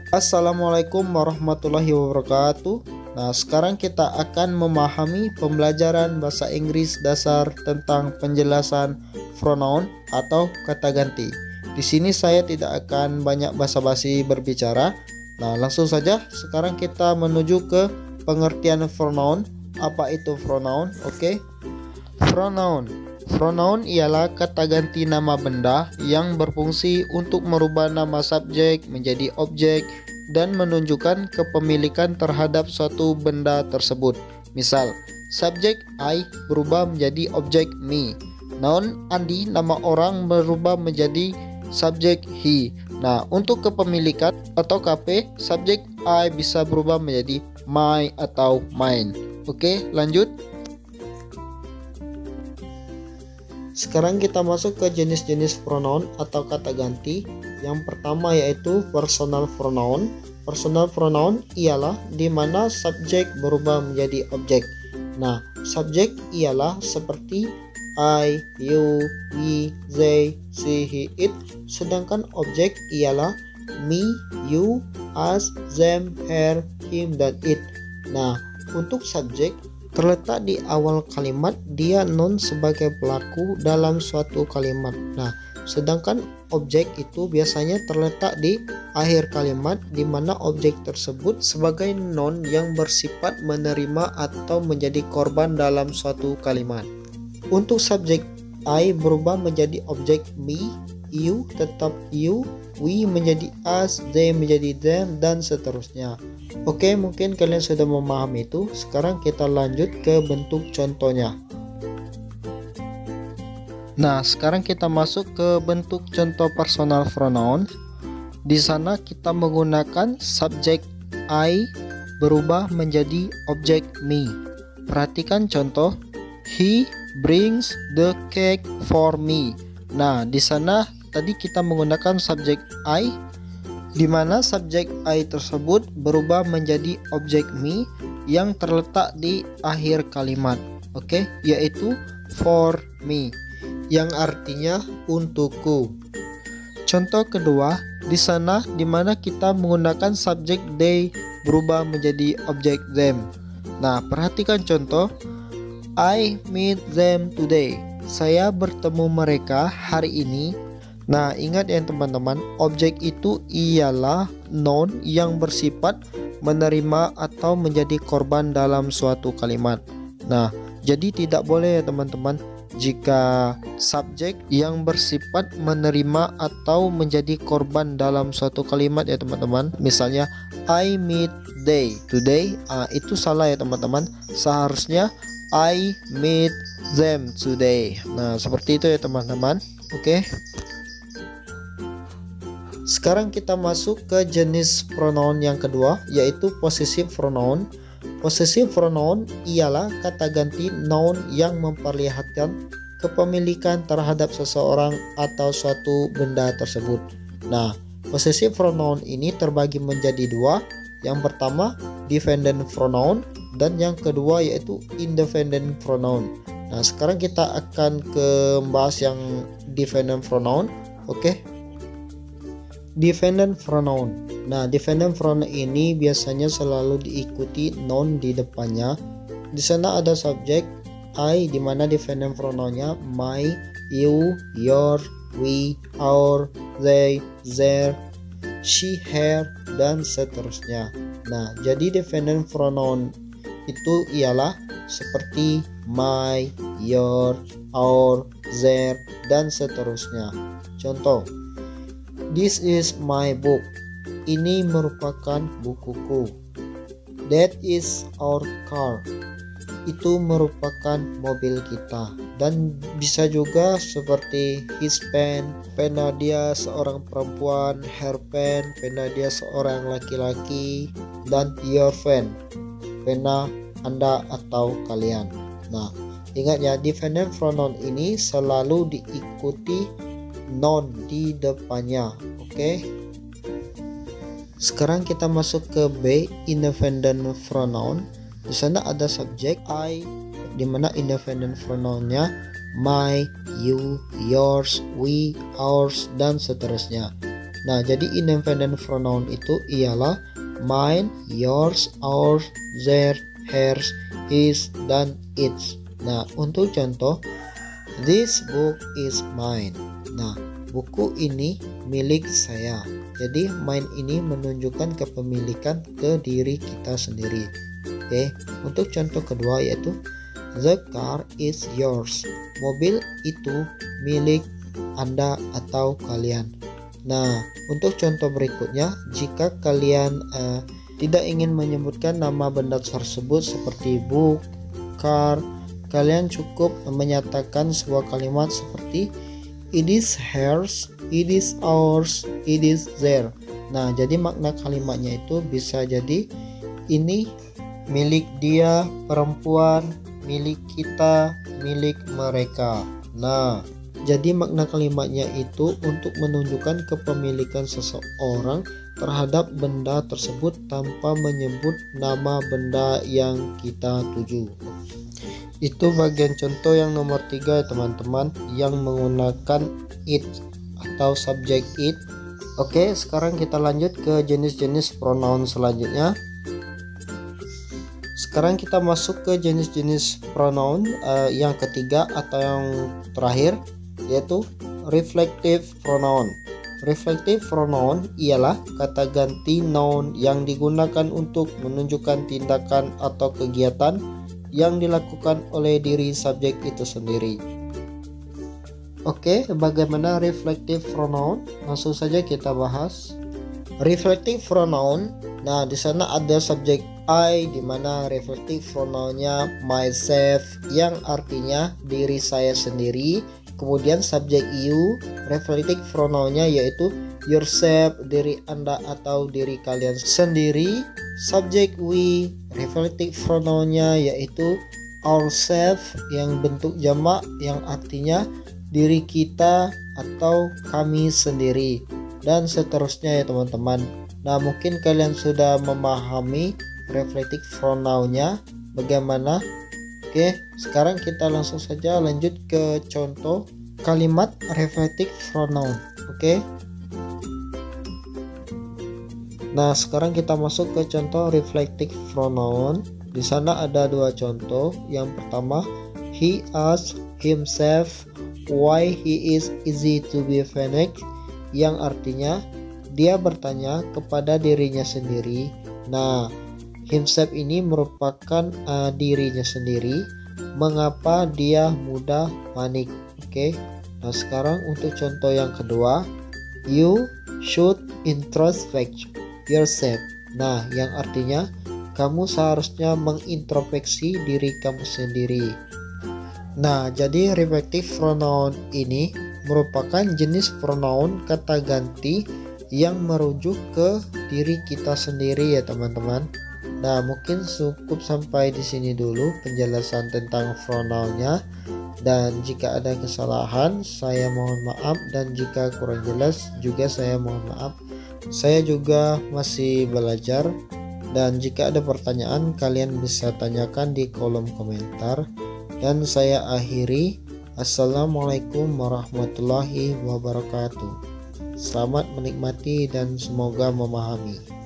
Assalamualaikum warahmatullahi wabarakatuh. Nah, sekarang kita akan memahami pembelajaran bahasa Inggris dasar tentang penjelasan pronoun atau kata ganti. Di sini saya tidak akan banyak basa-basi berbicara. Nah, langsung saja sekarang kita menuju ke pengertian pronoun. Apa itu pronoun? Oke. Pronoun. Pronoun ialah kata ganti nama benda yang berfungsi untuk merubah nama subjek menjadi objek dan menunjukkan kepemilikan terhadap suatu benda tersebut. Misal, subjek I berubah menjadi objek me. Noun Andi, nama orang, berubah menjadi subjek he. Nah, untuk kepemilikan atau KP, subjek I bisa berubah menjadi my atau mine. Oke, lanjut. Sekarang kita masuk ke jenis-jenis pronoun atau kata ganti. Yang pertama yaitu personal pronoun. Personal pronoun ialah di mana subjek berubah menjadi objek. Nah, subjek ialah seperti I, you, we, they, she, he, it. Sedangkan objek ialah me, you, us, them, her, him, dan it. Nah, untuk subjek terletak di awal kalimat, dia noun sebagai pelaku dalam suatu kalimat. Nah, sedangkan objek itu biasanya terletak di akhir kalimat, di mana objek tersebut sebagai noun yang bersifat menerima atau menjadi korban dalam suatu kalimat. Untuk subjek I berubah menjadi objek me, you tetap you, we menjadi us, they menjadi them, dan seterusnya. Oke, mungkin kalian sudah memahami itu. Sekarang kita lanjut ke bentuk contohnya. Nah, sekarang kita masuk ke bentuk contoh personal pronoun. Di sana kita menggunakan subjek I berubah menjadi objek me. Perhatikan contoh, he brings the cake for me. Nah, di sana tadi kita menggunakan subjek I, di mana subjek I tersebut berubah menjadi objek me yang terletak di akhir kalimat. Oke, yaitu for me, yang artinya untukku. Contoh kedua, di sana di mana kita menggunakan subjek they berubah menjadi objek them. Nah, perhatikan contoh, I meet them today. Saya bertemu mereka hari ini. Nah, ingat ya teman-teman, objek itu ialah noun yang bersifat menerima atau menjadi korban dalam suatu kalimat. Nah, jadi tidak boleh ya teman-teman jika subjek yang bersifat menerima atau menjadi korban dalam suatu kalimat ya teman-teman. Misalnya I meet they today, itu salah ya teman-teman. Seharusnya I meet them today. Nah, seperti itu ya teman-teman. Oke. Sekarang kita masuk ke jenis pronoun yang kedua, yaitu possessive pronoun. Possessive pronoun ialah kata ganti noun yang memperlihatkan kepemilikan terhadap seseorang atau suatu benda tersebut. Nah, possessive pronoun ini terbagi menjadi dua. Yang pertama, dependent pronoun, dan yang kedua yaitu independent pronoun. Nah, sekarang kita akan bahas yang dependent pronoun. Oke. Dependent pronoun. Nah, dependent pronoun ini biasanya selalu diikuti noun di depannya. Di sana ada subjek I, di mana dependent pronounnya my, you, your, we, our, they, their, she, her, dan seterusnya. Nah, jadi dependent pronoun itu ialah seperti my, your, our, their, dan seterusnya. Contoh, this is my book. Ini merupakan bukuku. That is our car. Itu merupakan mobil kita. Dan bisa juga seperti his pen, pena dia seorang perempuan, her pen, pena dia seorang laki-laki, dan your pen, pena Anda atau kalian. Nah, ingat ya, dependent pronoun ini selalu diikuti noun di depannya. Oke. Sekarang kita masuk ke B, independent pronoun. Di sana ada subjek I, di mana independent pronounnya my, you, yours, we, ours, dan seterusnya. Nah, jadi independent pronoun itu ialah mine, yours, ours, their, hers, his, dan its. Nah, untuk contoh, this book is mine. Nah, buku ini milik saya. Jadi mine ini menunjukkan kepemilikan ke diri kita sendiri. Oke, untuk contoh kedua yaitu the car is yours. Mobil itu milik Anda atau kalian. Nah, untuk contoh berikutnya, jika kalian tidak ingin menyebutkan nama benda tersebut seperti book, car, kalian cukup menyatakan sebuah kalimat seperti it is hers, it is ours, it is their. Nah, jadi makna kalimatnya itu bisa jadi ini milik dia, perempuan, milik kita, milik mereka. Nah, jadi makna kalimatnya itu untuk menunjukkan kepemilikan seseorang terhadap benda tersebut tanpa menyebut nama benda yang kita tuju. Itu bagian contoh yang nomor 3 ya teman-teman, yang menggunakan it atau subjek it. Oke, sekarang kita lanjut ke jenis-jenis pronoun selanjutnya. Sekarang kita masuk ke jenis-jenis pronoun yang ketiga atau yang terakhir, yaitu reflective pronoun. Reflective pronoun ialah kata ganti noun yang digunakan untuk menunjukkan tindakan atau kegiatan yang dilakukan oleh diri subjek itu sendiri. Oke, bagaimana reflective pronoun? Langsung saja kita bahas. Reflective pronoun, nah di sana ada subjek I, di mana reflective pronounnya myself yang artinya diri saya sendiri. Kemudian subjek you, reflective pronounnya yaitu yourself, diri Anda atau diri kalian sendiri. Subjek we, reflective pronounnya yaitu ourselves yang bentuk jamak yang artinya diri kita atau kami sendiri, dan seterusnya ya teman-teman. Nah, mungkin kalian sudah memahami reflective pronounnya bagaimana. Oke, sekarang kita langsung saja lanjut ke contoh kalimat reflective pronoun. Oke. Nah, sekarang kita masuk ke contoh reflective pronoun. Di sana ada dua contoh. Yang pertama, he asks himself why he is easy to be phonetic, yang artinya dia bertanya kepada dirinya sendiri. Nah, himself ini merupakan dirinya sendiri, mengapa dia mudah panik. Oke. Nah, sekarang untuk contoh yang kedua, you should introspect yourself. Nah, yang artinya kamu seharusnya mengintrospeksi diri kamu sendiri. Nah, jadi reflective pronoun ini merupakan jenis pronoun kata ganti yang merujuk ke diri kita sendiri ya teman-teman. Nah, mungkin cukup sampai di sini dulu penjelasan tentang pronounnya, dan jika ada kesalahan saya mohon maaf, dan jika kurang jelas juga saya mohon maaf. Saya juga masih belajar, dan jika ada pertanyaan kalian bisa tanyakan di kolom komentar. Dan saya akhiri, assalamualaikum warahmatullahi wabarakatuh. Selamat menikmati dan semoga memahami.